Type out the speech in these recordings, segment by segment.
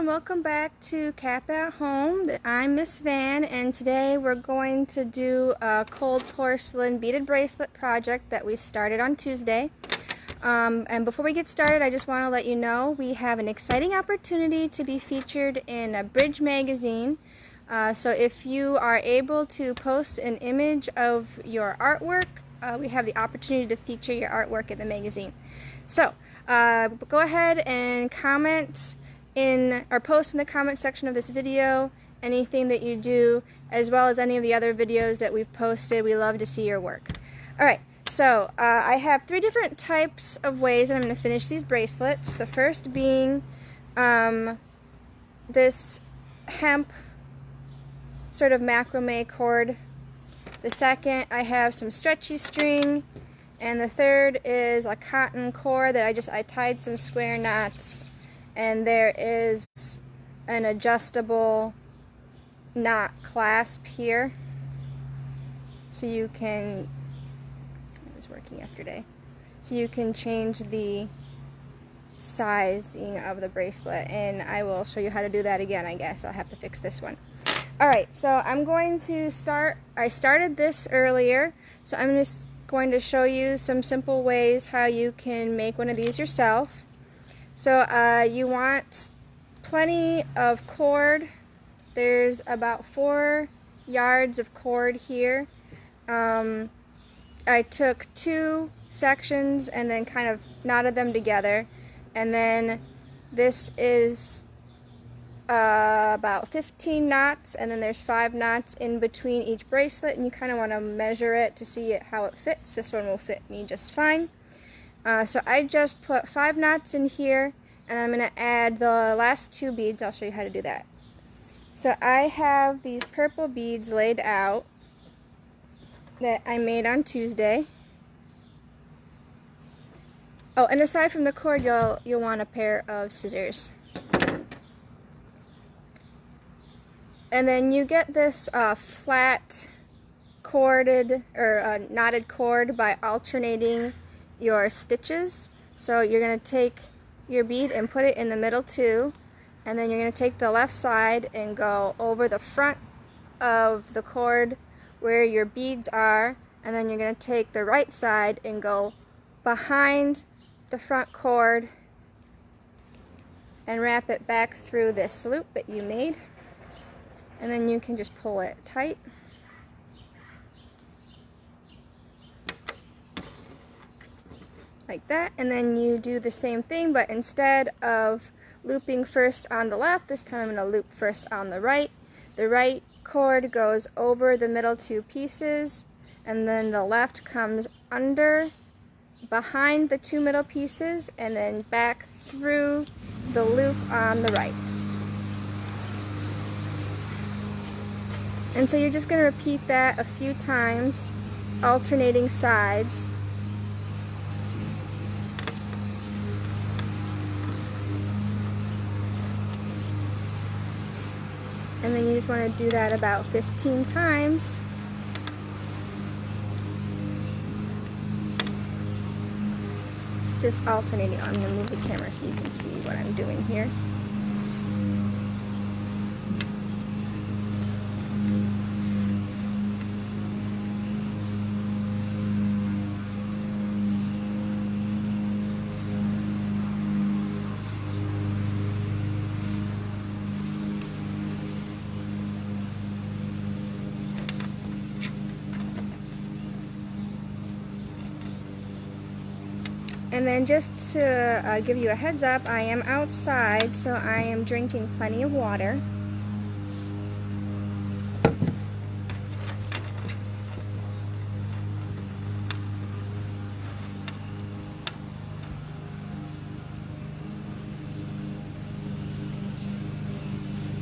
and welcome back to Cap at Home. I'm Miss Van, and today we're going to do a cold porcelain beaded bracelet project that we started on Tuesday. And before we get started, I just want to let you know we have an exciting opportunity to be featured in a Bridge magazine. So if you are able to post an image of your artwork, we have the opportunity to feature your artwork in the magazine. So go ahead and comment or post in the comment section of this video anything that you do, as well as any of the other videos that we've posted. We love to see your work. Alright, so I have three different types of ways that I'm going to finish these bracelets. The first being this hemp sort of macrame cord. The second, I have some stretchy string. And the third is a cotton cord that I tied some square knots, and there is an adjustable knot clasp here, so you can, it was working yesterday, so you can change the sizing of the bracelet, and I will show you how to do that again. I guess I'll have to fix this one. Alright, so I'm going to start, I started this earlier, so I'm just going to show you some simple ways how you can make one of these yourself. So you want plenty of cord. There's about 4 yards of cord here. I took 2 sections and then kind of knotted them together, and then this is about 15 knots, and then there's 5 knots in between each bracelet, and you kind of want to measure it to see how it fits. This one will fit me just fine. So I just put 5 knots in here, and I'm going to add the last 2 beads. I'll show you how to do that. So I have these purple beads laid out that I made on Tuesday. Oh, and aside from the cord, you'll want a pair of scissors. And then you get this flat corded or knotted cord by alternating your stitches. So you're going to take your bead and put it in the middle too, and then you're going to take the left side and go over the front of the cord where your beads are, and then you're going to take the right side and go behind the front cord and wrap it back through this loop that you made. And then you can just pull it tight. Like that. And then you do the same thing, but instead of looping first on the left, this time I'm going to loop first on the right. The right cord goes over the middle 2 pieces, and then the left comes under, behind the 2 middle pieces, and then back through the loop on the right. And so you're just going to repeat that a few times, alternating sides. And then you just want to do that about 15 times. Just alternating. I'm going to move the camera so you can see what I'm doing here. And then just to give you a heads up, I am outside, so I am drinking plenty of water.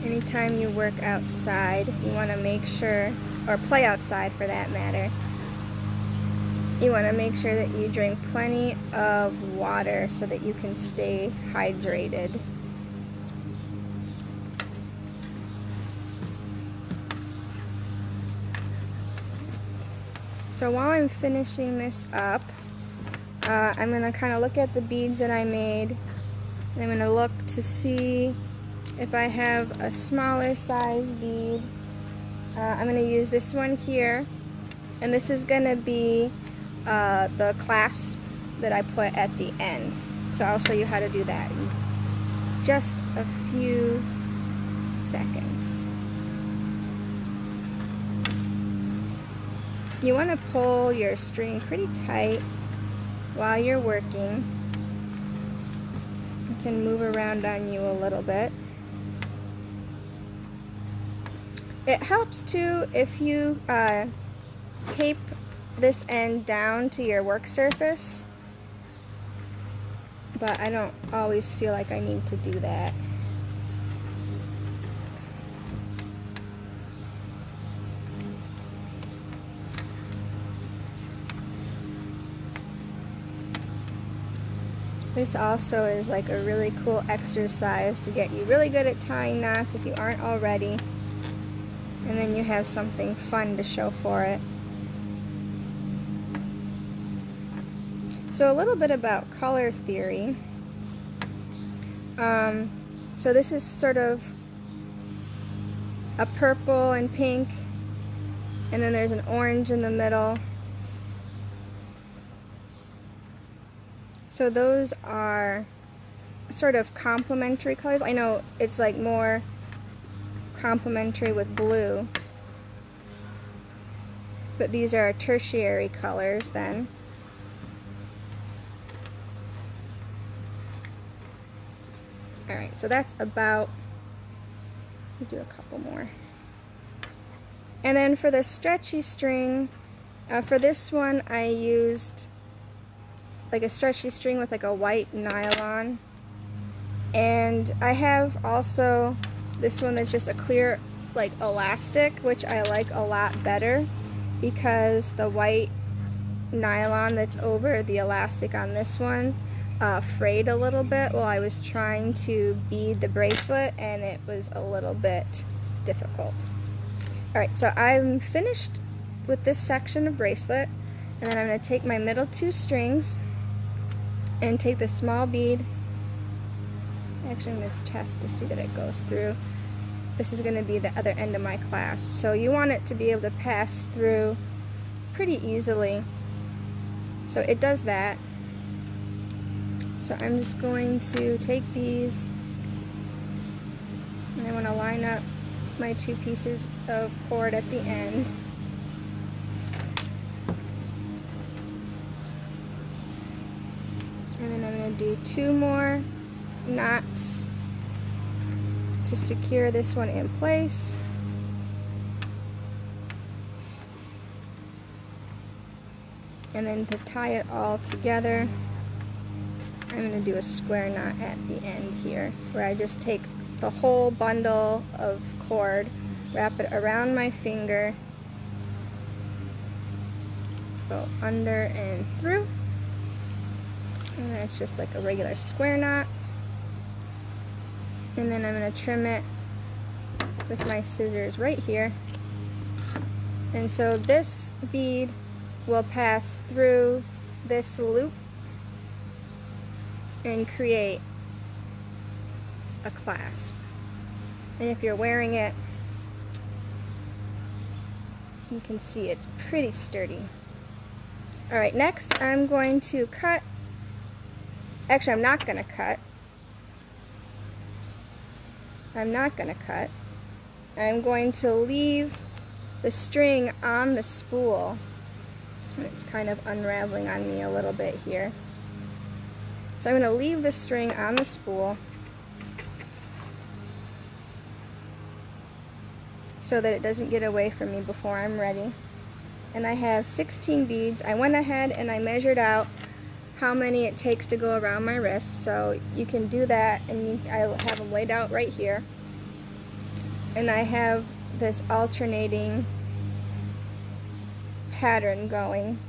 Anytime you work outside, you want to make sure, or play outside for that matter, you want to make sure that you drink plenty of water so that you can stay hydrated. So while I'm finishing this up, I'm going to kind of look at the beads that I made, and I'm going to look to see if I have a smaller size bead, I'm going to use this one here, and this is going to be the clasp that I put at the end. So I'll show you how to do that in just a few seconds. You want to pull your string pretty tight while you're working. It can move around on you a little bit. It helps too if you tape this end down to your work surface, but I don't always feel like I need to do that. This also is like a really cool exercise to get you really good at tying knots if you aren't already, and then you have something fun to show for it. So a little bit about color theory. So this is sort of a purple and pink, and then there's an orange in the middle. So those are sort of complementary colors. I know it's like more complementary with blue, but these are tertiary colors then. Alright, so that's about, we'll do a couple more. And then for the stretchy string, for this one I used like a stretchy string with like a white nylon, and I have also this one that's just a clear like elastic, which I like a lot better because the white nylon that's over the elastic on this one frayed a little bit while I was trying to bead the bracelet, and it was a little bit difficult. Alright, so I'm finished with this section of bracelet, and then I'm going to take my middle two strings and take the small bead. Actually, I'm going to test to see that it goes through. This is going to be the other end of my clasp, so you want it to be able to pass through pretty easily. So it does that. So I'm just going to take these, and I want to line up my two pieces of cord at the end. And then I'm going to do two more knots to secure this one in place. And then to tie it all together, I'm going to do a square knot at the end here, where I just take the whole bundle of cord, wrap it around my finger, go under and through, and then it's just like a regular square knot. And then I'm going to trim it with my scissors right here. And so this bead will pass through this loop and create a clasp. And if you're wearing it, you can see it's pretty sturdy. Alright, next I'm going to cut. Actually, I'm not going to cut. I'm going to leave the string on the spool. And it's kind of unraveling on me a little bit here. So I'm going to leave the string on the spool so that it doesn't get away from me before I'm ready. And I have 16 beads. I went ahead and I measured out how many it takes to go around my wrist, so you can do that, and I have them laid out right here. And I have this alternating pattern going.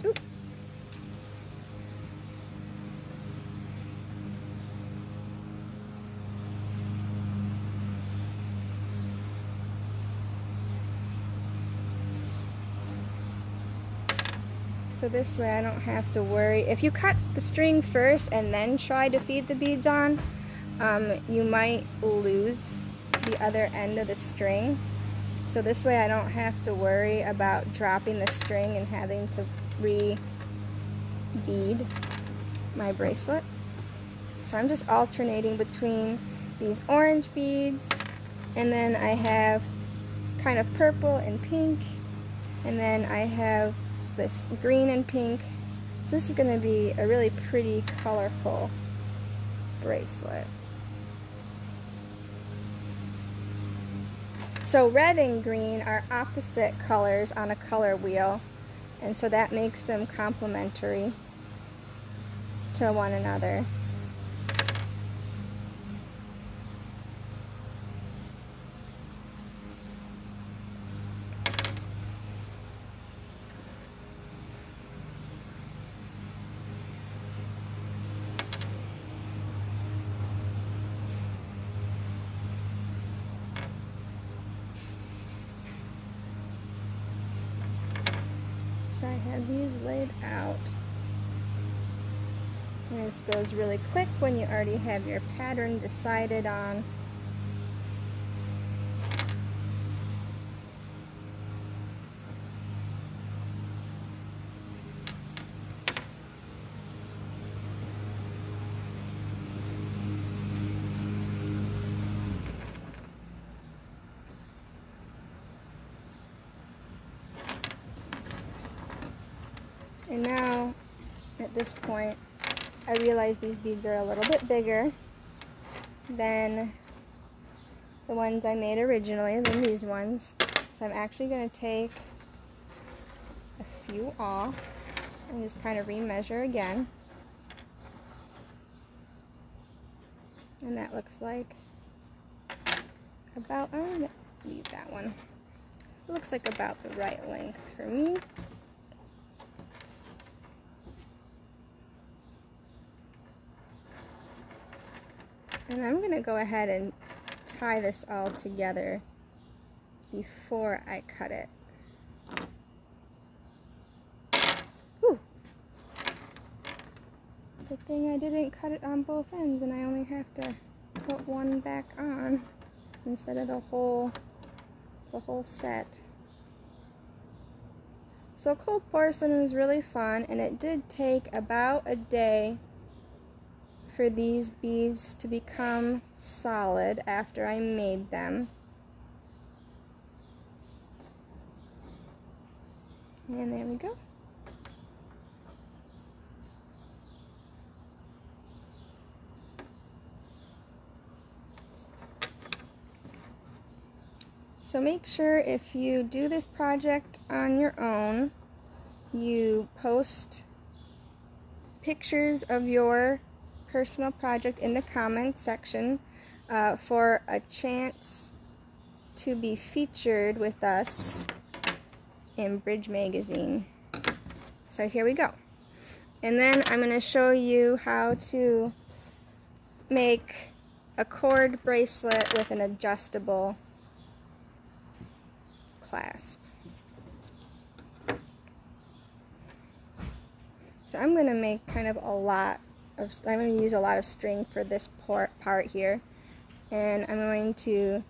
Oop. So this way I don't have to worry. If you cut the string first and then try to feed the beads on, you might lose the other end of the string. So this way I don't have to worry about dropping the string and having to re-bead my bracelet. So I'm just alternating between these orange beads, and then I have kind of purple and pink, and then I have this green and pink. So this is going to be a really pretty, colorful bracelet. So red and green are opposite colors on a color wheel, and so that makes them complementary to one another. So I have these laid out. And this goes really quick when you already have your pattern decided on. And now, at this point, I realize these beads are a little bit bigger than the ones I made originally, than these ones. So I'm actually going to take a few off and just kind of remeasure again. And that looks like about, I'm going to leave that one. It looks like about the right length for me. And I'm going to go ahead and tie this all together before I cut it. Whew. Good thing I didn't cut it on both ends and I only have to put one back on instead of the whole set. So cold porcelain is really fun, and it did take about a day for these beads to become solid after I made them. And there we go. So make sure if you do this project on your own, you post pictures of your personal project in the comments section for a chance to be featured with us in Bridge Magazine. So here we go. And then I'm going to show you how to make a cord bracelet with an adjustable clasp. So I'm going to make kind of a lot of, I'm going to use a lot of string for this part here, and I'm going to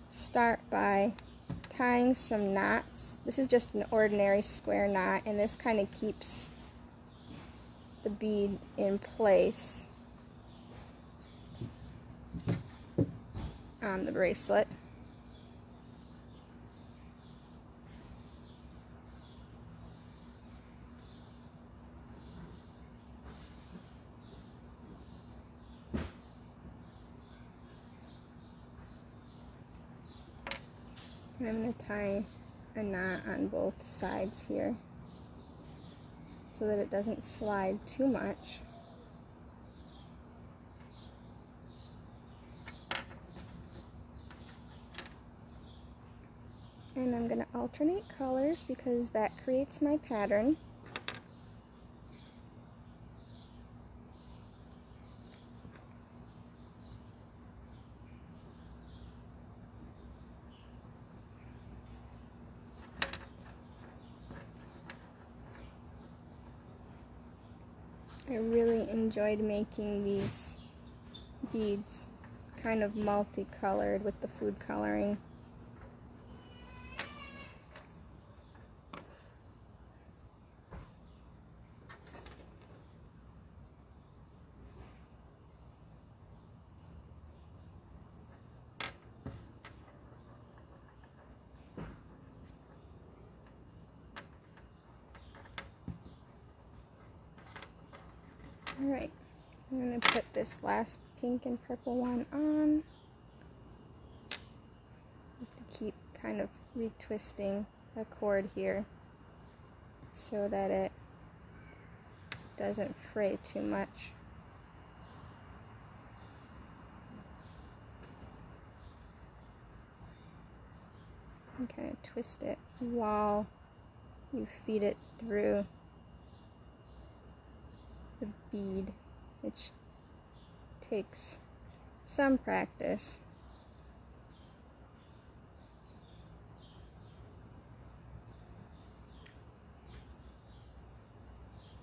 start by tying some knots. This is just an ordinary square knot, and this kind of keeps the bead in place on the bracelet. And I'm going to tie a knot on both sides here so that it doesn't slide too much. And I'm going to alternate colors because that creates my pattern. I really enjoyed making these beads, kind of multicolored with the food coloring. Alright, I'm going to put this last pink and purple one on. Have to keep kind of retwisting the cord here so that it doesn't fray too much. And kind of twist it while you feed it through the bead, which takes some practice.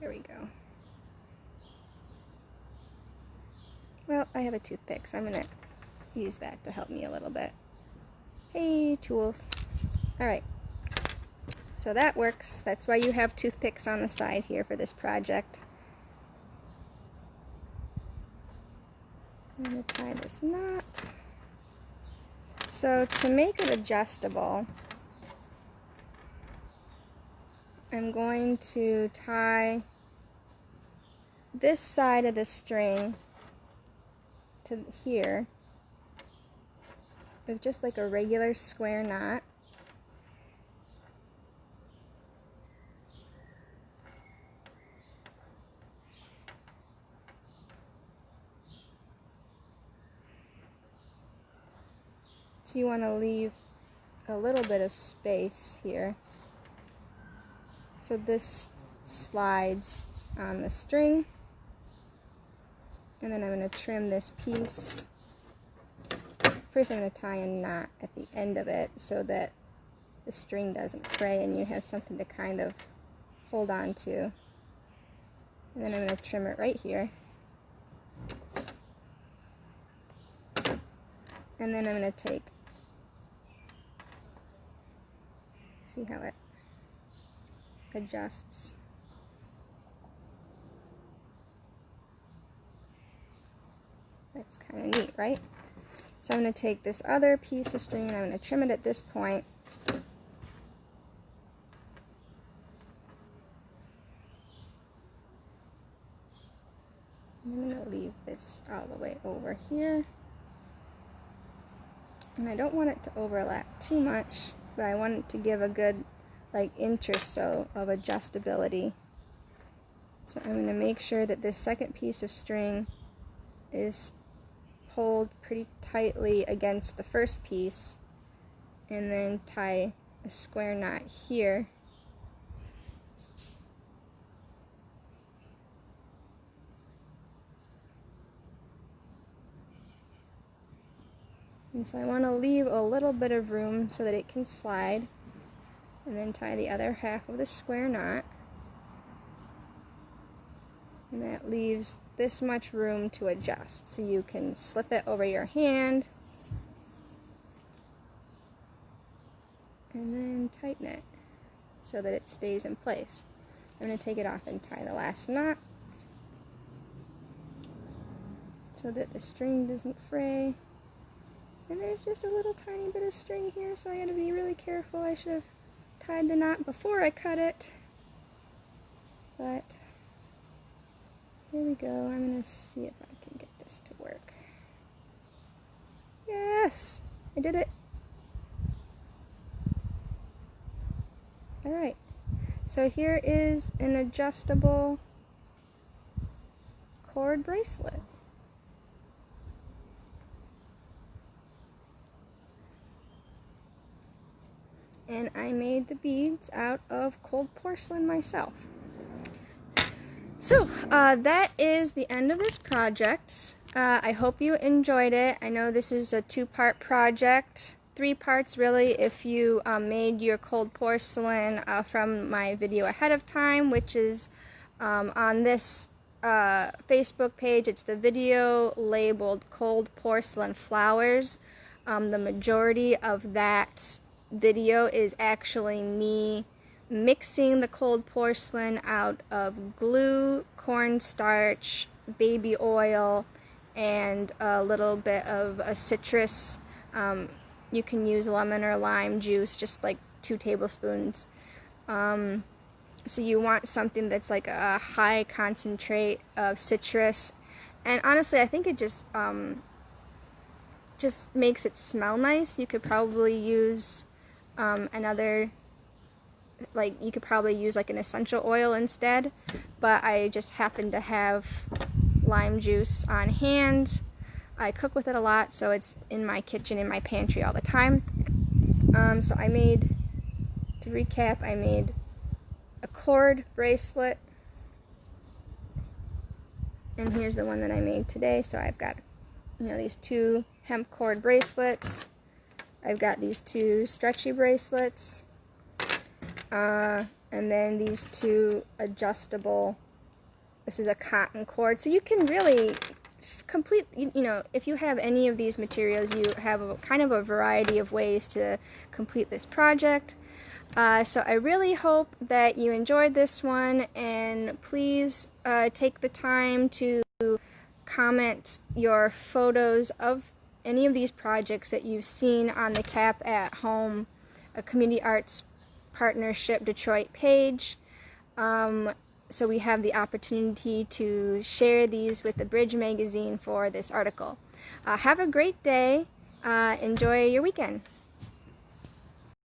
There we go. Well, I have a toothpick, so I'm going to use that to help me a little bit. Hey, tools. Alright, so that works. That's why you have toothpicks on the side here for this project. I'm going to tie this knot. So to make it adjustable, I'm going to tie this side of the string to here with just like a regular square knot. So you want to leave a little bit of space here. So this slides on the string, and then I'm going to trim this piece. First I'm going to tie a knot at the end of it so that the string doesn't fray and you have something to kind of hold on to. And then I'm going to trim it right here. And then I'm going to take, see how it adjusts. That's kind of neat, right? So I'm going to take this other piece of string and I'm going to trim it at this point. I'm going to leave this all the way over here. And I don't want it to overlap too much, but I want it to give a good inch or so of adjustability. So I'm going to make sure that this second piece of string is pulled pretty tightly against the first piece, and then tie a square knot here. And so I want to leave a little bit of room so that it can slide, and then tie the other half of the square knot. And that leaves this much room to adjust, so you can slip it over your hand and then tighten it so that it stays in place. I'm going to take it off and tie the last knot so that the string doesn't fray. And there's just a little tiny bit of string here, so I got to be really careful. I should have tied the knot before I cut it, but here we go. I'm going to see if I can get this to work. Yes! I did it! Alright, so here is an adjustable cord bracelet. And I made the beads out of cold porcelain myself. So, that is the end of this project. I hope you enjoyed it. I know this is a two-part project, 3 parts really if you made your cold porcelain from my video ahead of time, which is on this Facebook page. It's the video labeled Cold Porcelain Flowers. The majority of that video is actually me mixing the cold porcelain out of glue, cornstarch, baby oil, and a little bit of a citrus. You can use lemon or lime juice, just like 2 tablespoons. So you want something that's like a high concentrate of citrus. And honestly, I think it just makes it smell nice. You could probably use you could probably use like an essential oil instead, but I just happen to have lime juice on hand. I cook with it a lot, so it's in my kitchen, in my pantry all the time. So to recap, I made a cord bracelet, and here's the one that I made today. So I've got, these 2 hemp cord bracelets. I've got these 2 stretchy bracelets, and then these 2 adjustable. This is a cotton cord, so you can really complete, if you have any of these materials, you have kind of a variety of ways to complete this project. So I really hope that you enjoyed this one, and please take the time to comment your photos of any of these projects that you've seen on the Cap at Home Community Arts Partnership Detroit page. So we have the opportunity to share these with the Bridge magazine for this article. Have a great day. Enjoy your weekend.